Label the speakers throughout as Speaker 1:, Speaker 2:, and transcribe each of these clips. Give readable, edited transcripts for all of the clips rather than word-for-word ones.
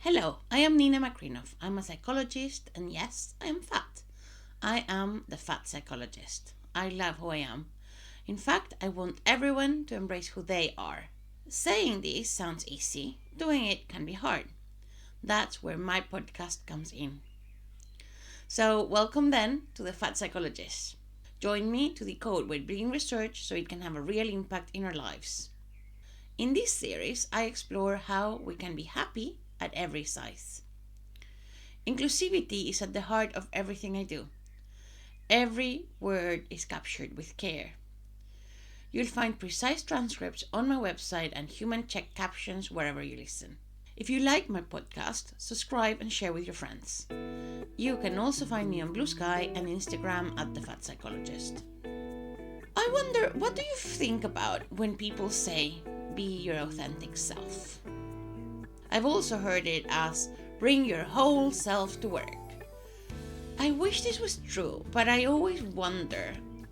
Speaker 1: Hello, I am Ninna Makrinov. I'm a psychologist, and yes, I am fat. I am the Fat Psychologist. I love who I am. In fact, I want everyone to embrace who they are. Saying this sounds easy, doing it can be hard. That's where my podcast comes in. So, welcome then to the Fat Psychologist. Join me to decode weight bringing research so it can have a real impact in our lives. In this series, I explore how we can be happy at every size. Inclusivity is at the heart of everything I do. Every word is captured with care. You'll find precise transcripts on my website and human check captions wherever you listen. If you like my podcast, subscribe and share with your friends. You can also find me on Blue Sky and Instagram at The Fat Psychologist. I wonder, what do you think about when people say, be your authentic self? I've also heard it as, bring your whole self to work. I wish this was true, but I always wonder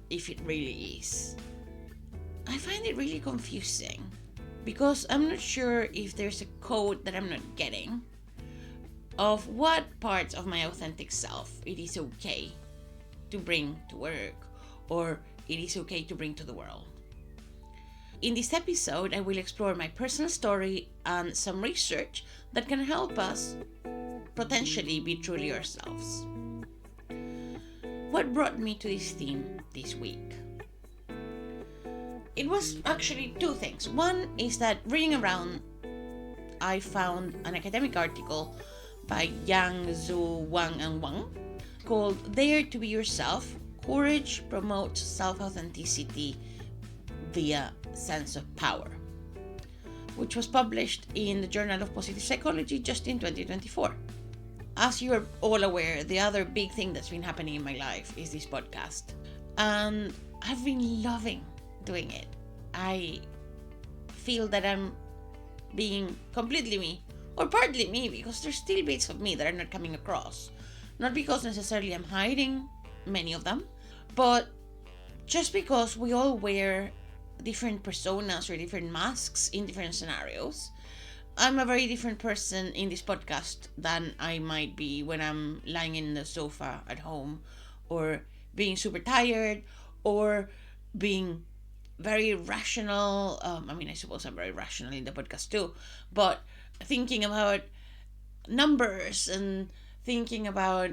Speaker 1: if it really is. I find it really confusing because I'm not sure if there's a code that I'm not getting of what parts of my authentic self it is okay to bring to work or it is okay to bring to the world. In this episode, I will explore my personal story and some research that can help us potentially be truly ourselves. What brought me to this theme this week? It was actually two things. One is that reading around, I found an academic article by Yang, Zhu, Wang, and Wang called Dare to Be Yourself, Courage Promotes Self-Authenticity via Sense of Power, which was published in the Journal of Positive Psychology just in 2024. As you are all aware, the other big thing that's been happening in my life is this podcast. And I've been loving doing it. I feel that I'm being completely me, or partly me, because there's still bits of me that are not coming across. Not because necessarily I'm hiding many of them, but just because we all wear different personas or different masks in different scenarios. I'm a very different person in this podcast than I might be when I'm lying in the sofa at home or being super tired or being very rational. I suppose I'm very rational in the podcast too, but thinking about numbers and thinking about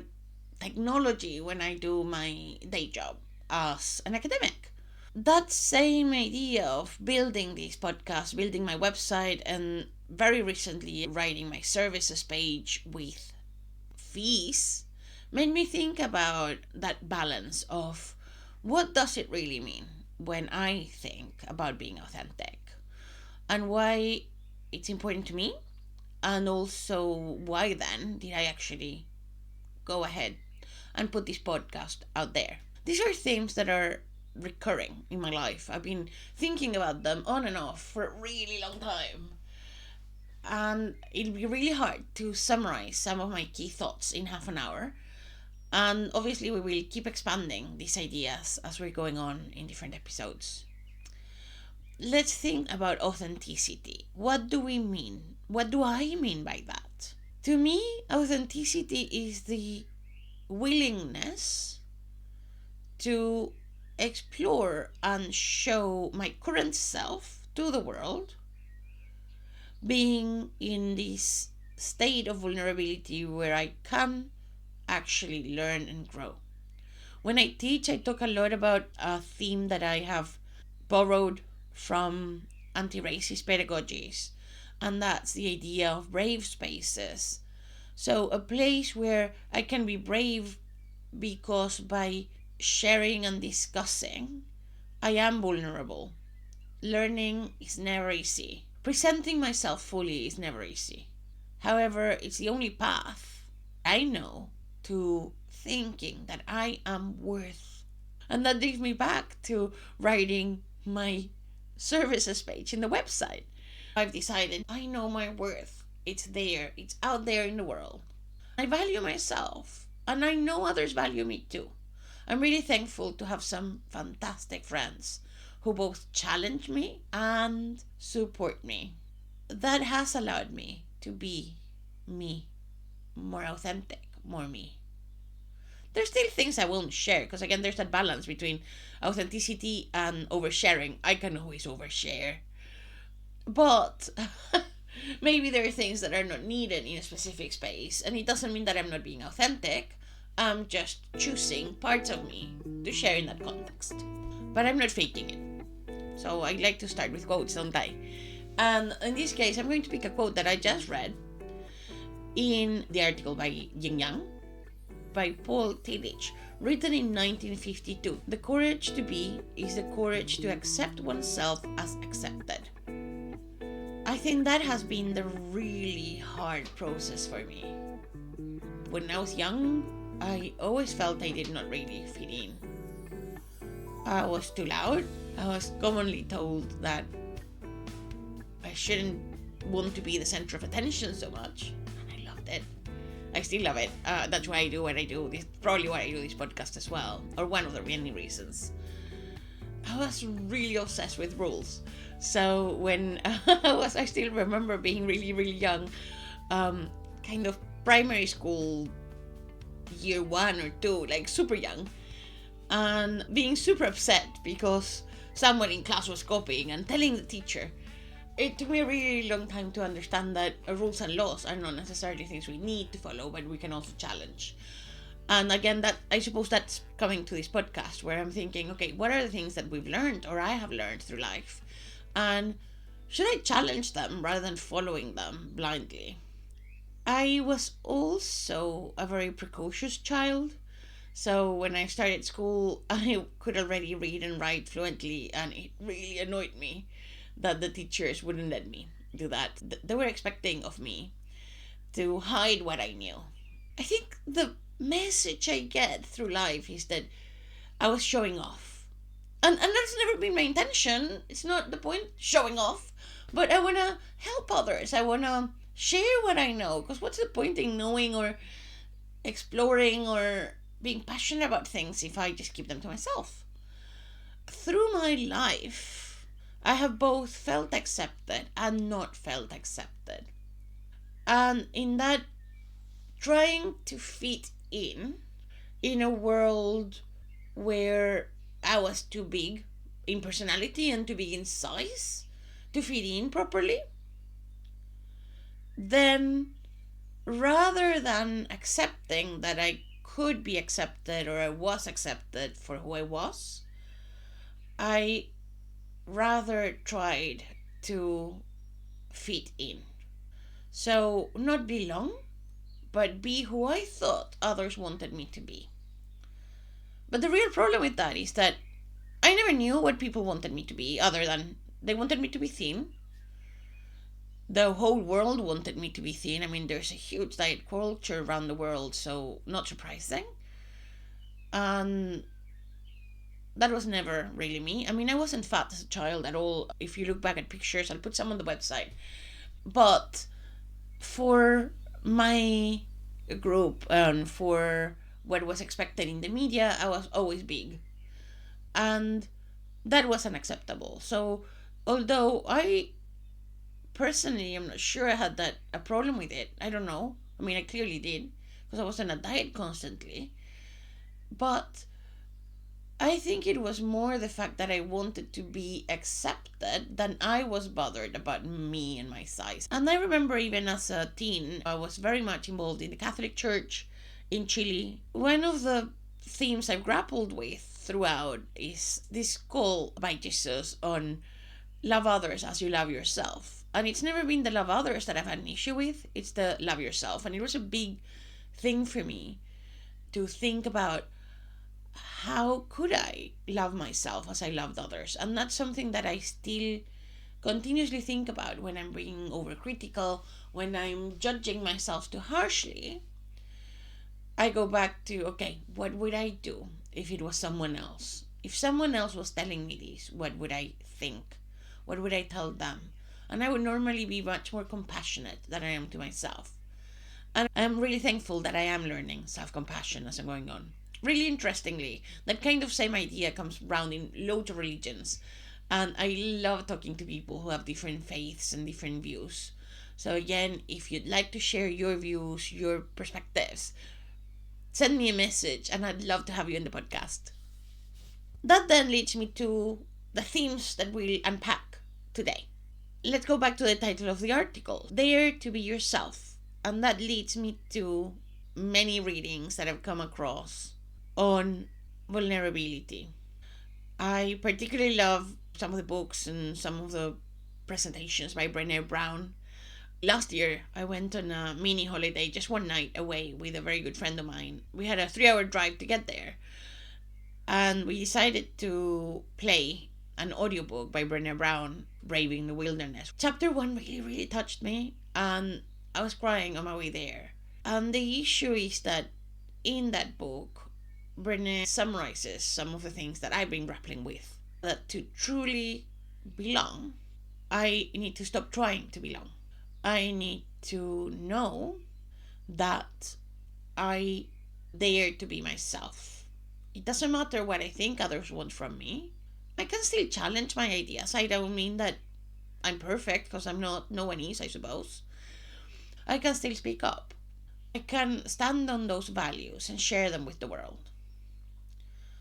Speaker 1: technology when I do my day job as an academic. That same idea of building this podcast, building my website, and very recently writing my services page with fees made me think about that balance of what does it really mean when I think about being authentic and why it's important to me, and also why then did I actually go ahead and put this podcast out there. These are themes that are recurring in my life. I've been thinking about them on and off for a really long time. And it'll be really hard to summarize some of my key thoughts in half an hour. And obviously we will keep expanding these ideas as we're going on in different episodes. Let's think about authenticity. What do we mean? What do I mean by that? To me, authenticity is the willingness to explore and show my current self to the world, being in this state of vulnerability where I can actually learn and grow. When I teach, I talk a lot about a theme that I have borrowed from anti-racist pedagogies, and that's the idea of brave spaces. So a place where I can be brave because by sharing and discussing, I am vulnerable. Learning is never easy. Presenting myself fully is never easy. However, it's the only path I know to thinking that I am worth. And that brings me back to writing my services page in the website. I've decided I know my worth. It's there. It's out there in the world. I value myself, and I know others value me too. I'm really thankful to have some fantastic friends who both challenge me and support me. That has allowed me to be me, more authentic, more me. There's still things I won't share because, again, there's that balance between authenticity and oversharing. I can always overshare, but maybe there are things that are not needed in a specific space, and it doesn't mean that I'm not being authentic. I'm just choosing parts of me to share in that context. But I'm not faking it. So I like to start with quotes, don't I? And in this case, I'm going to pick a quote that I just read in the article by Yin Yang by Paul Tillich, written in 1952. The courage to be is the courage to accept oneself as accepted. I think that has been the really hard process for me. When I was young, I always felt I did not really fit in. I was too loud. I was commonly told that I shouldn't want to be the center of attention so much. And I loved it. I still love it. That's why I do what I do. This probably why I do this podcast as well, or one of the many reasons. I was really obsessed with rules. So when I still remember being really, really young, kind of primary school, year 1 or 2, like super young, and being super upset because someone in class was copying and telling the teacher. It took me a really long time to understand that rules and laws are not necessarily things we need to follow, but we can also challenge. And again, that I suppose that's coming to this podcast where I'm thinking, okay, what are the things that we've learned or I have learned through life? And should I challenge them rather than following them blindly? I was also a very precocious child. So when I started school, I could already read and write fluently, and it really annoyed me that the teachers wouldn't let me do that. They were expecting of me to hide what I knew. I think the message I get through life is that I was showing off. And that's never been my intention. It's not the point showing off. But I want to help others. I want to share what I know. Because what's the point in knowing or exploring or being passionate about things if I just keep them to myself? Through my life, I have both felt accepted and not felt accepted. And in that, trying to fit in a world where I was too big in personality and too big in size to fit in properly, then rather than accepting that I could be accepted or I was accepted for who I was, I rather tried to fit in. So, not belong, but be who I thought others wanted me to be. But the real problem with that is that I never knew what people wanted me to be, other than they wanted me to be thin. The whole world wanted me to be thin. I mean, there's a huge diet culture around the world, so not surprising. And that was never really me. I mean, I wasn't fat as a child at all. If you look back at pictures, I'll put some on the website. But for my group and for what was expected in the media, I was always big. And that was unacceptable. So, although I personally am not sure I had a problem with it, I don't know. I mean, I clearly did because I was on a diet constantly. But I think it was more the fact that I wanted to be accepted than I was bothered about me and my size. And I remember even as a teen, I was very much involved in the Catholic Church in Chile. One of the themes I've grappled with throughout is this call by Jesus on love others as you love yourself. And it's never been the love others that I've had an issue with, it's the love yourself. And it was a big thing for me to think about how could I love myself as I loved others? And that's something that I still continuously think about when I'm being overcritical, when I'm judging myself too harshly. I go back to, okay, what would I do if it was someone else? If someone else was telling me this, what would I think? What would I tell them? And I would normally be much more compassionate than I am to myself. And I'm really thankful that I am learning self-compassion as I'm going on. Really interestingly, that kind of same idea comes around in loads of religions. And I love talking to people who have different faiths and different views. So again, if you'd like to share your views, your perspectives, send me a message and I'd love to have you in the podcast. That then leads me to the themes that we'll unpack today. Let's go back to the title of the article, Dare to be Yourself. And that leads me to many readings that I've come across on vulnerability. I particularly love some of the books and some of the presentations by Brené Brown. Last year, I went on a mini holiday, just one night away with a very good friend of mine. We had a 3 hour drive to get there, and we decided to play an audiobook by Brené Brown, Braving the Wilderness. Chapter 1 really, really touched me, and I was crying on my way there. And the issue is that in that book, Brené summarizes some of the things that I've been grappling with. That to truly belong, I need to stop trying to belong. I need to know that I dare to be myself. It doesn't matter what I think others want from me. I can still challenge my ideas. I don't mean that I'm perfect, because I'm not. No one is, I suppose. I can still speak up. I can stand on those values and share them with the world.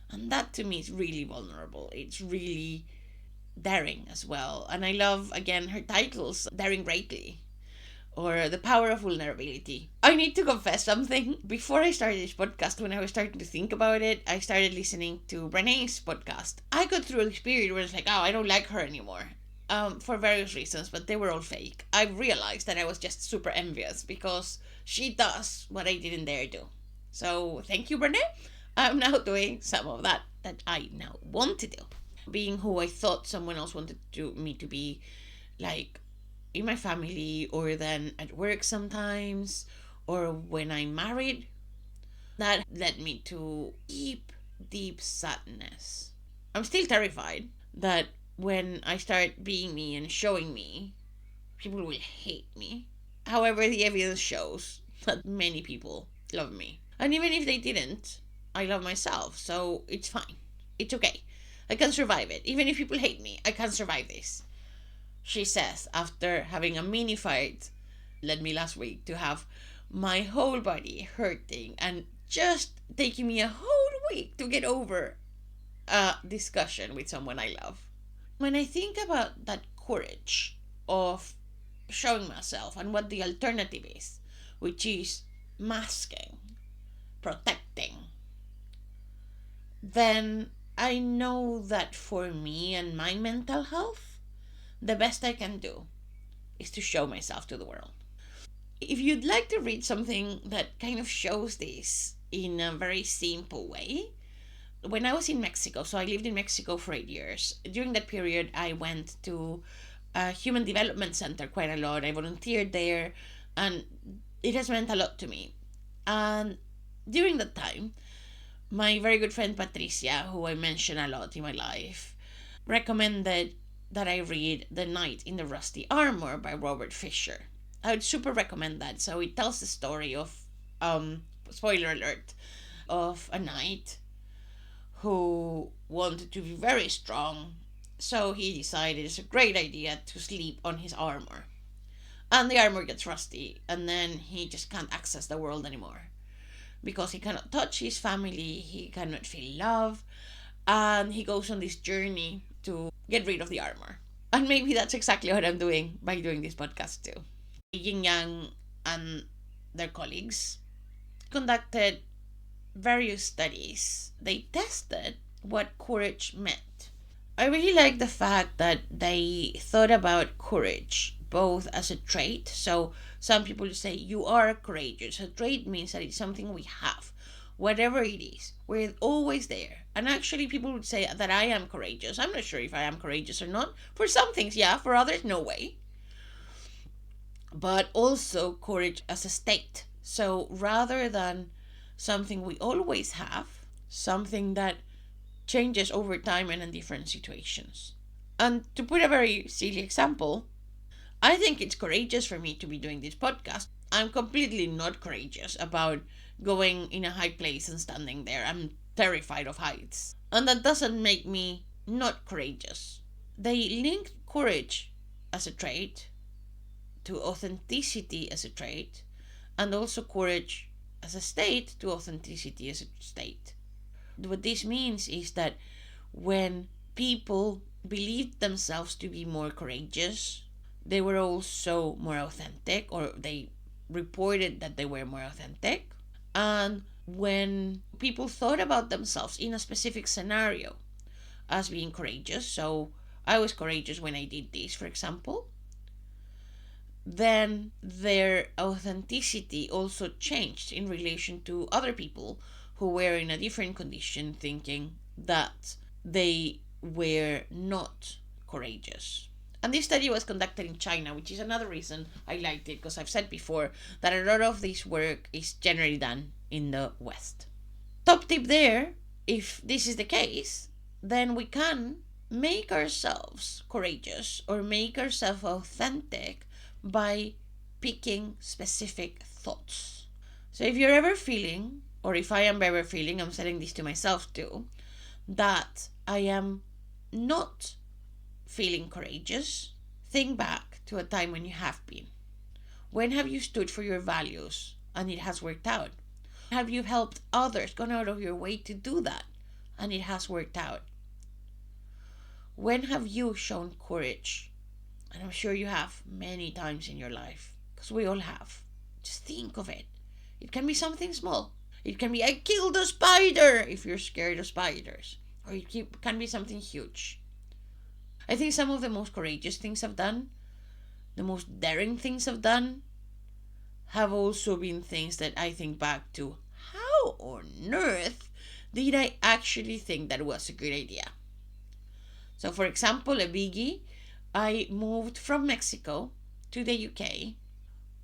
Speaker 1: And that to me is really vulnerable. It's really daring as well. And I love, again, her titles, Daring Greatly or The Power of Vulnerability. I need to confess something. Before I started this podcast, when I was starting to think about it, I started listening to Brené's podcast. I got through this period where it's like, oh, I don't like her anymore. For various reasons, but they were all fake. I realized that I was just super envious because she does what I didn't dare do. So thank you, Brené. I'm now doing some of that I now want to do. Being who I thought someone else wanted me to be, like in my family or then at work sometimes or when I'm married. That led me to deep sadness. I'm still terrified that when I start being me and showing me, people will hate me. However, the evidence shows that many people love me. And even if they didn't, I love myself, so it's fine. It's okay. I can survive it. Even if people hate me, I can survive this. She says after having a mini fight, led me last week to have my whole body hurting and just taking me a whole week to get over a discussion with someone I love. When I think about that courage of showing myself and what the alternative is, which is masking, protecting, then I know that for me and my mental health, the best I can do is to show myself to the world. If you'd like to read something that kind of shows this in a very simple way, when I was in Mexico, so I lived in Mexico for 8 years. During that period, I went to a human development center quite a lot. I volunteered there, and it has meant a lot to me. And during that time, my very good friend Patricia, who I mention a lot in my life, recommended that I read The Knight in the Rusty Armor by Robert Fisher. I would super recommend that. So it tells the story of, spoiler alert, of a knight who wanted to be very strong, so he decided it's a great idea to sleep on his armor. And the armor gets rusty, and then he just can't access the world anymore. Because he cannot touch his family, he cannot feel love, and he goes on this journey to get rid of the armor. And maybe that's exactly what I'm doing by doing this podcast too. Yin Yang and their colleagues conducted various studies. They tested what courage meant. I really like the fact that they thought about courage both as a trait. So some people say you are courageous. A trait means that it's something we have. Whatever it is, we're always there. And actually people would say that I am courageous. I'm not sure if I am courageous or not. For some things, yeah. For others, no way. But also courage as a state. So rather than something we always have, something that changes over time and in different situations. And to put a very silly example, I think it's courageous for me to be doing this podcast. I'm completely not courageous about going in a high place and standing there. I'm terrified of heights. And that doesn't make me not courageous. They linked courage as a trait to authenticity as a trait, and also courage as a state to authenticity as a state. What this means is that when people believed themselves to be more courageous, they were also more authentic, or they reported that they were more authentic. And when people thought about themselves in a specific scenario as being courageous, so I was courageous when I did this, for example, then their authenticity also changed in relation to other people who were in a different condition, thinking that they were not courageous. And this study was conducted in China, which is another reason I liked it, because I've said before that a lot of this work is generally done in the West. Top tip there, if this is the case, then we can make ourselves courageous or make ourselves authentic by picking specific thoughts. So if you're ever feeling, or if I am ever feeling, I'm saying this to myself too, that I am not feeling courageous, think back to a time when you have been. When have you stood for your values and it has worked out? Have you helped others, gone out of your way to do that and it has worked out? When have you shown courage? And I'm sure you have many times in your life, because we all have. Just think of it. It can be something small. It can be, I killed a spider, if you're scared of spiders. Or it can be something huge. I think some of the most courageous things I've done, the most daring things I've done, have also been things that I think back to, how on earth did I actually think that was a good idea? So for example, a biggie, I moved from Mexico to the UK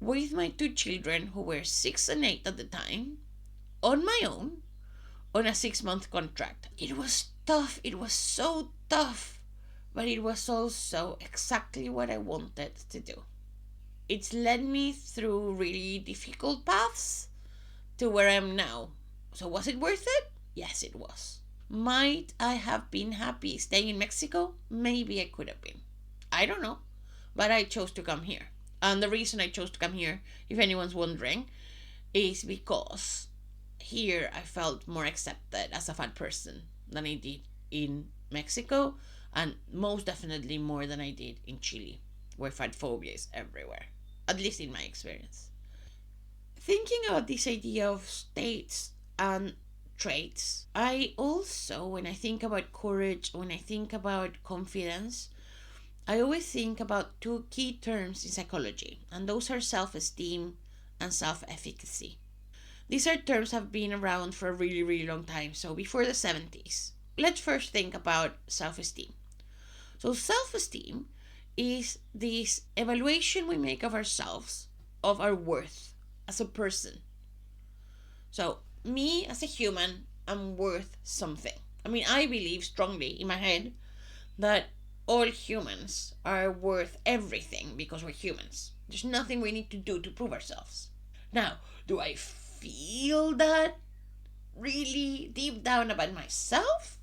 Speaker 1: with my 2 children, who were 6 and 8 at the time, on my own, on a 6-month contract. It was tough. It was so tough. But it was also exactly what I wanted to do. It's led me through really difficult paths to where I am now. So was it worth it? Yes, it was. Might I have been happy staying in Mexico? Maybe I could have been. I don't know. But I chose to come here. And the reason I chose to come here, if anyone's wondering, is because here I felt more accepted as a fat person than I did in Mexico, and most definitely more than I did in Chile, where fat phobia is everywhere, at least in my experience. Thinking about this idea of states and traits, I also, when I think about courage, when I think about confidence, I always think about 2 key terms in psychology, and those are self-esteem and self-efficacy. These are terms that have been around for a really, really long time, so before the 70s. Let's first think about self-esteem. So self-esteem is this evaluation we make of ourselves, of our worth as a person. So me as a human, I'm worth something. I mean, I believe strongly in my head that all humans are worth everything because we're humans. There's nothing we need to do to prove ourselves. Now, do I feel that really deep down about myself?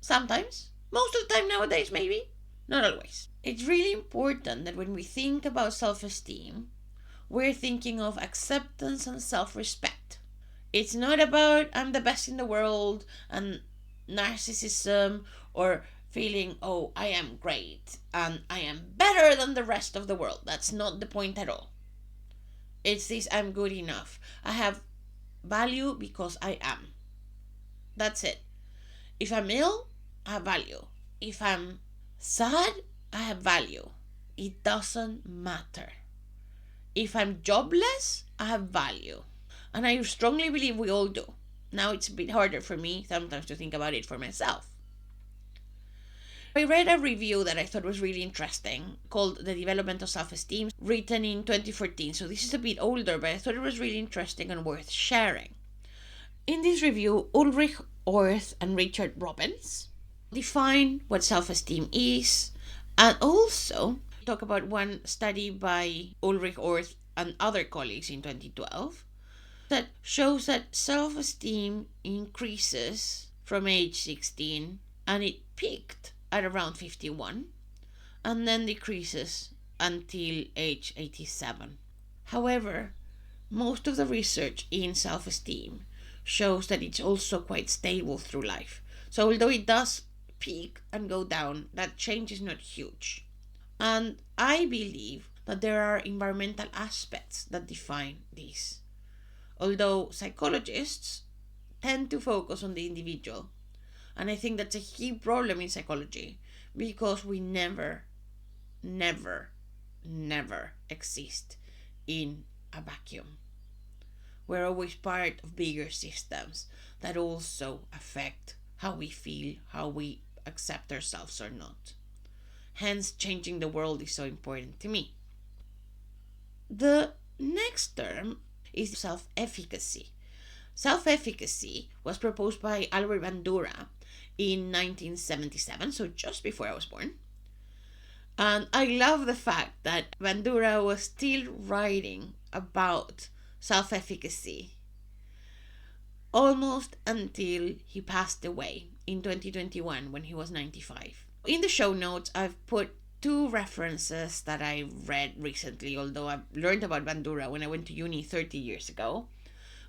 Speaker 1: Sometimes. Most of the time nowadays, maybe. Not always. It's really important that when we think about self-esteem, we're thinking of acceptance and self-respect. It's not about I'm the best in the world and narcissism, or feeling, oh, I am great and I am better than the rest of the world. That's not the point at all. It's this, I'm good enough. I have value because I am. That's it. If I'm ill, I have value. If I'm sad, I have value. It doesn't matter. If I'm jobless, I have value. And I strongly believe we all do. Now it's a bit harder for me sometimes to think about it for myself. I read a review that I thought was really interesting called The Development of Self-Esteem, written in 2014. So this is a bit older, but I thought it was really interesting and worth sharing. In this review, Ulrich Orth and Richard Robbins define what self-esteem is, and also talk about one study by Ulrich Orth and other colleagues in 2012 that shows that self-esteem increases from age 16, and it peaked at around 51 and then decreases until age 87. However, most of the research in self-esteem shows that it's also quite stable through life. So although it does peak and go down, that change is not huge. And I believe that there are environmental aspects that define this. Although psychologists tend to focus on the individual, and I think that's a key problem in psychology because we never, never exist in a vacuum. We're always part of bigger systems that also affect how we feel, how we accept ourselves or not. Hence, changing the world is so important to me. The next term is self-efficacy. Self-efficacy was proposed by Albert Bandura in 1977, so just before I was born. And I love the fact that Bandura was still writing about self-efficacy almost until he passed away in 2021 when he was 95. In the show notes, I've put two references that I read recently, although I've learned about Bandura when I went to uni 30 years ago.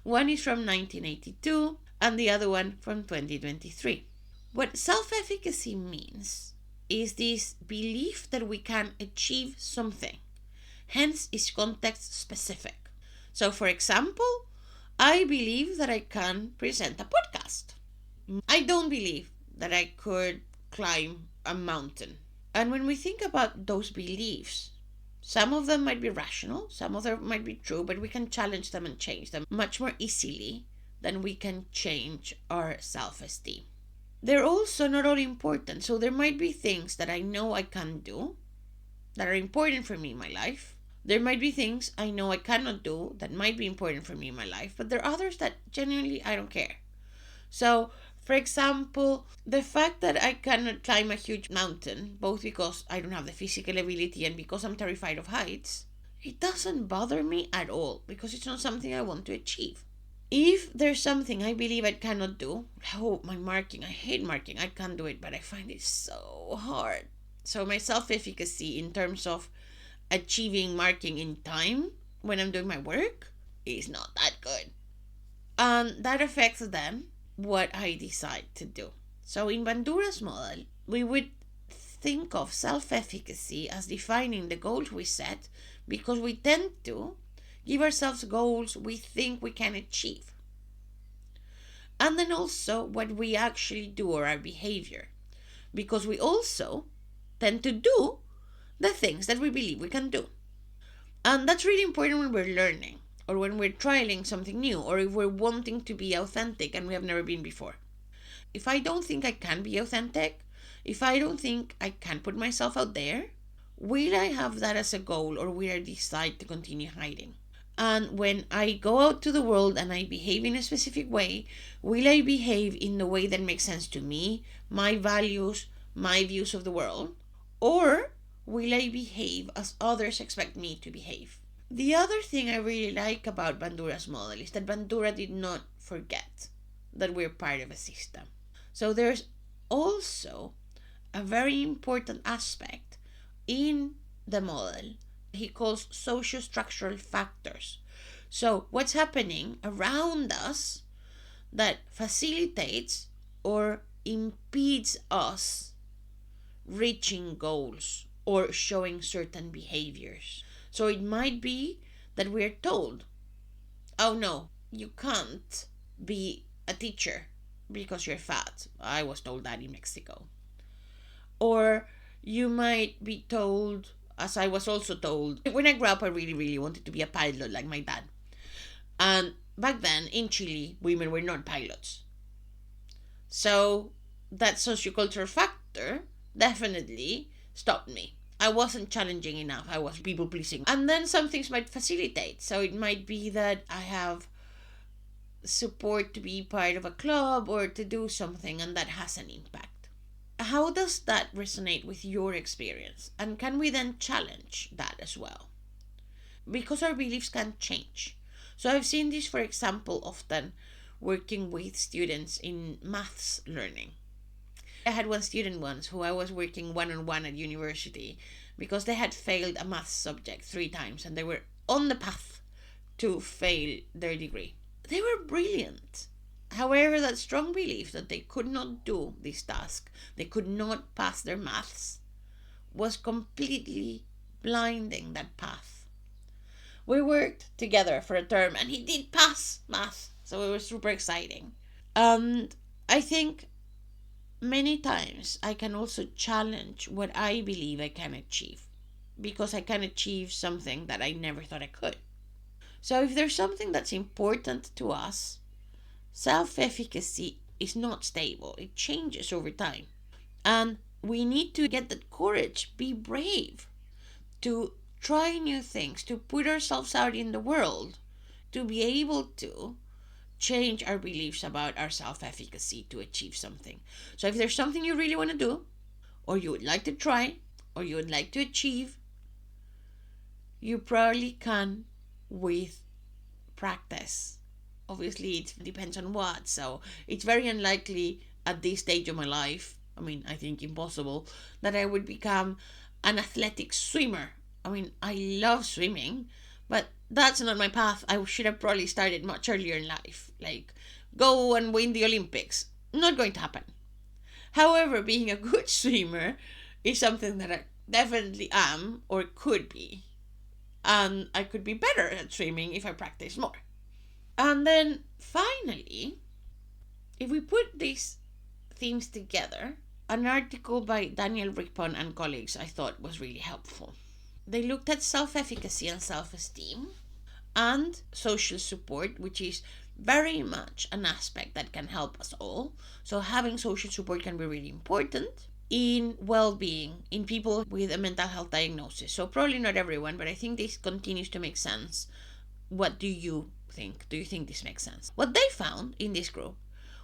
Speaker 1: One is from 1982 and the other one from 2023. What self-efficacy means is this belief that we can achieve something. Hence, is context specific. So, for example, I believe that I can present a podcast. I don't believe that I could climb a mountain. And when we think about those beliefs, some of them might be rational, some of them might be true, but we can challenge them and change them much more easily than we can change our self-esteem. They're also not all important. So there might be things that I know I can do that are important for me in my life. There might be things I know I cannot do that might be important for me in my life, but there are others that genuinely I don't care. So, for example, the fact that I cannot climb a huge mountain, both because I don't have the physical ability and because I'm terrified of heights, it doesn't bother me at all because it's not something I want to achieve. If there's something I believe I cannot do, my marking, I hate marking, I can't do it, but I find it so hard. So my self-efficacy in terms of achieving marking in time when I'm doing my work is not that good. And that affects then what I decide to do. So in Bandura's model, we would think of self-efficacy as defining the goals we set because we tend to give ourselves goals we think we can achieve. And then also what we actually do or our behavior, because we also tend to do the things that we believe we can do. And that's really important when we're learning or when we're trialing something new or if we're wanting to be authentic and we have never been before. If I don't think I can be authentic, if I don't think I can put myself out there, will I have that as a goal or will I decide to continue hiding? And when I go out to the world and I behave in a specific way, will I behave in the way that makes sense to me, my values, my views of the world? Or will I behave as others expect me to behave? The other thing I really like about Bandura's model is that Bandura did not forget that we're part of a system. So there's also a very important aspect in the model he calls socio-structural factors. So what's happening around us that facilitates or impedes us reaching goals or showing certain behaviors. So it might be that we're told, oh no, you can't be a teacher because you're fat. I was told that in Mexico. Or you might be told, as I was also told, when I grew up, I really, really wanted to be a pilot like my dad. And back then in Chile, women were not pilots. So that sociocultural factor definitely stopped me. I wasn't challenging enough. I was people pleasing. And then some things might facilitate. So it might be that I have support to be part of a club or to do something, and that has an impact. How does that resonate with your experience? And can we then challenge that as well? Because our beliefs can change. So I've seen this, for example, often working with students in maths learning. I had one student once who I was working one-on-one at university, because they had failed a math subject 3 times and they were on the path to fail their degree. They were brilliant. However, that strong belief that they could not do this task, they could not pass their maths, was completely blinding that path. We worked together for a term and he did pass math, so it was super exciting. And I think many times I can also challenge what I believe I can achieve, because I can achieve something that I never thought I could. So if there's something that's important to us, self-efficacy is not stable. It changes over time. And we need to get that courage, be brave, to try new things, to put ourselves out in the world, to be able to change our beliefs about our self-efficacy to achieve something. So if there's something you really want to do, or you would like to try, or you would like to achieve, you probably can with practice. Obviously, it depends on what. So it's very unlikely at this stage of my life, I think impossible, that I would become an athletic swimmer. I love swimming, but that's not my path. I should have probably started much earlier in life. Like, go and win the Olympics. Not going to happen. However, being a good swimmer is something that I definitely am or could be. And I could be better at swimming if I practice more. And then finally, if we put these themes together, an article by Daniel Rippon and colleagues I thought was really helpful. They looked at self-efficacy and self-esteem and social support, which is very much an aspect that can help us all. So having social support can be really important in well-being in people with a mental health diagnosis. So probably not everyone, but I think this continues to make sense. What do you think? Do you think this makes sense? What they found in this group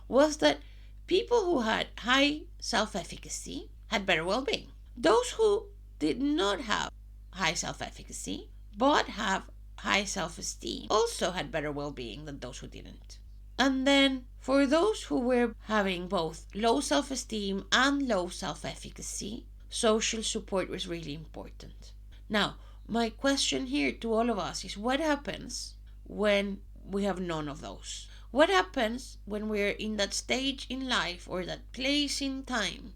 Speaker 1: was that people who had high self-efficacy had better well-being. Those who did not have high self-efficacy but have high self-esteem also had better well-being than those who didn't. And then for those who were having both low self-esteem and low self-efficacy, social support was really important. Now, my question here to all of us is, what happens when we have none of those? What happens when we're in that stage in life or that place in time,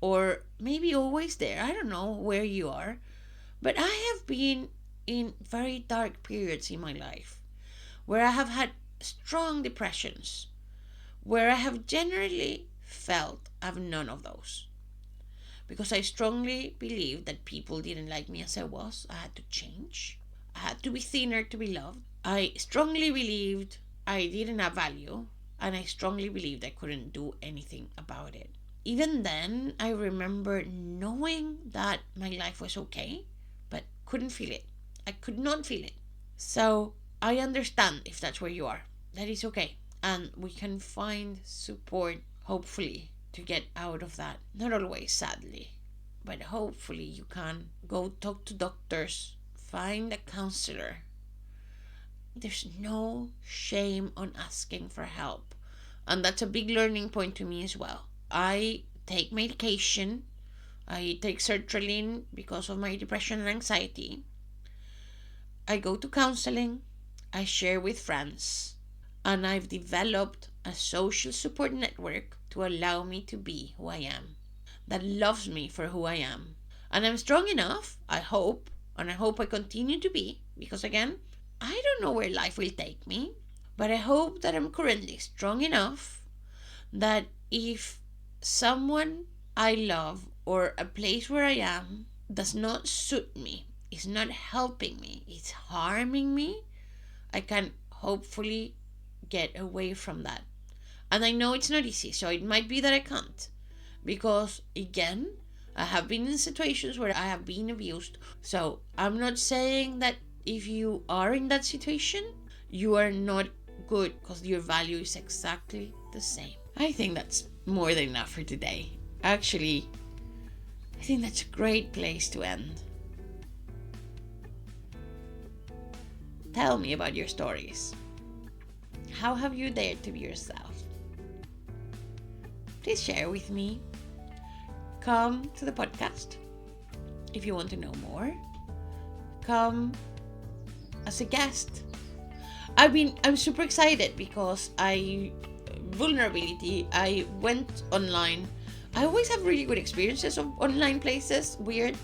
Speaker 1: or maybe always there? I don't know where you are, but I have been in very dark periods in my life where I have had strong depressions, where I have generally felt I have none of those. Because I strongly believed that people didn't like me as I was. I had to change. I had to be thinner to be loved. I strongly believed I didn't have value, and I strongly believed I couldn't do anything about it. Even then, I remember knowing that my life was okay, but couldn't feel it. I could not feel it. So I understand if that's where you are. That is okay. And we can find support, hopefully, to get out of that. Not always, sadly, but hopefully you can go talk to doctors, find a counselor. There's no shame on asking for help. And that's a big learning point to me as well. I take medication. I take sertraline because of my depression and anxiety. I go to counseling. I share with friends. And I've developed a social support network to allow me to be who I am, that loves me for who I am. And I'm strong enough, I hope, and I hope I continue to be, because again, I don't know where life will take me, but I hope that I'm currently strong enough that if someone I love or a place where I am does not suit me, is not helping me, it's harming me, I can hopefully get away from that. And I know it's not easy, so it might be that I can't. Because, again, I have been in situations where I have been abused. So I'm not saying that if you are in that situation, you are not good, because your value is exactly the same. I think that's more than enough for today. Actually, I think that's a great place to end. Tell me about your stories. How have you dared to be yourself? Please share with me. Come to the podcast. if you want to know more, come as a guest. I'm super excited because vulnerability, I went online. I always have really good experiences of online places, weird.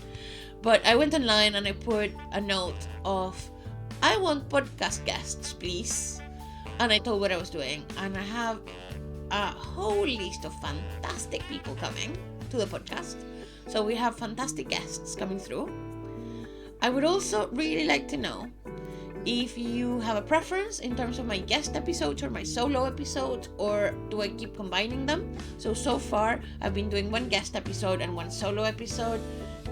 Speaker 1: But I went online and I put a note of, I want podcast guests, please. And I told what I was doing. And I have a whole list of fantastic people coming to the podcast. So we have fantastic guests coming through. I would also really like to know if you have a preference in terms of my guest episodes or my solo episodes, or do I keep combining them? So far, I've been doing one guest episode and one solo episode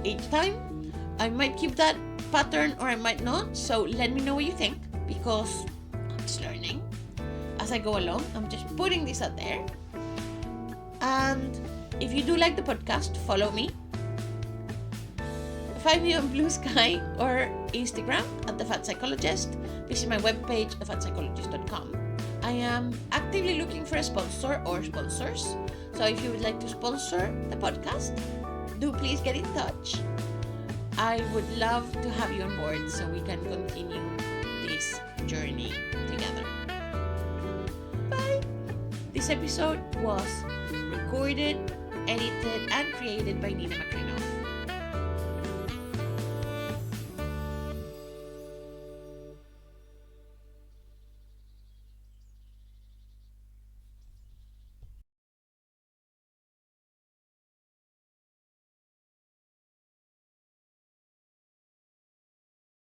Speaker 1: each time. I might keep that pattern or I might not. So let me know what you think, because I'm just learning as I go along. I'm just putting this out there. And if you do like the podcast, follow me. Find me on Blue Sky or Instagram at The Fat Psychologist. Visit my webpage, thefatpsychologist.com. I am actively looking for a sponsor or sponsors. So if you would like to sponsor the podcast, do please get in touch. I would love to have you on board so we can continue this journey together. Bye! This episode was recorded, edited, and created by Ninna Makrinov.